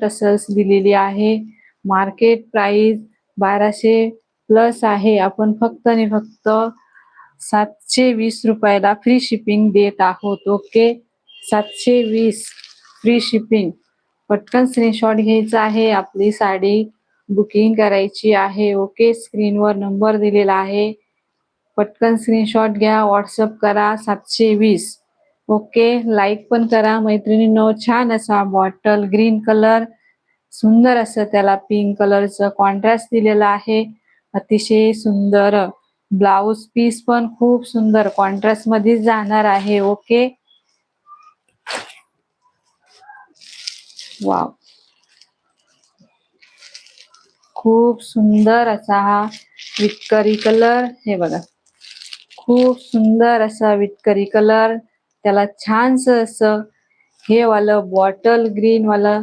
Tassels दिलेली आहे. Market price 1200 plus आहे. आपण फक्त आणि फक्त 720 रुपयाला फ्री शिपिंग देत आहोत. Okay, 720 free shipping. पटकन स्क्रीनशॉट घ्यायचा आहे. आपली साडी बुकिंग करायची आहे. ओके, स्क्रीनवर नंबर दिलेला आहे. पटकन स्क्रीनशॉट घ्या, व्हॉट्सअप करा. 720. ओके, लाईक पण करा मैत्रिणींनो. छान असा बॉटल ग्रीन कलर, सुंदर असं त्याला पिंक कलरचं कॉन्ट्रास्ट दिलेला आहे. अतिशय सुंदर ब्लाउज पीस पण खूप सुंदर कॉन्ट्रास्ट मध्ये जाणार आहे. ओके, वाव, खूप सुंदर असा हा विटकरी कलर. हे बघा, खूप सुंदर असा विटकरी कलर, त्याला छानस असं हे वालं बॉटल ग्रीन वाला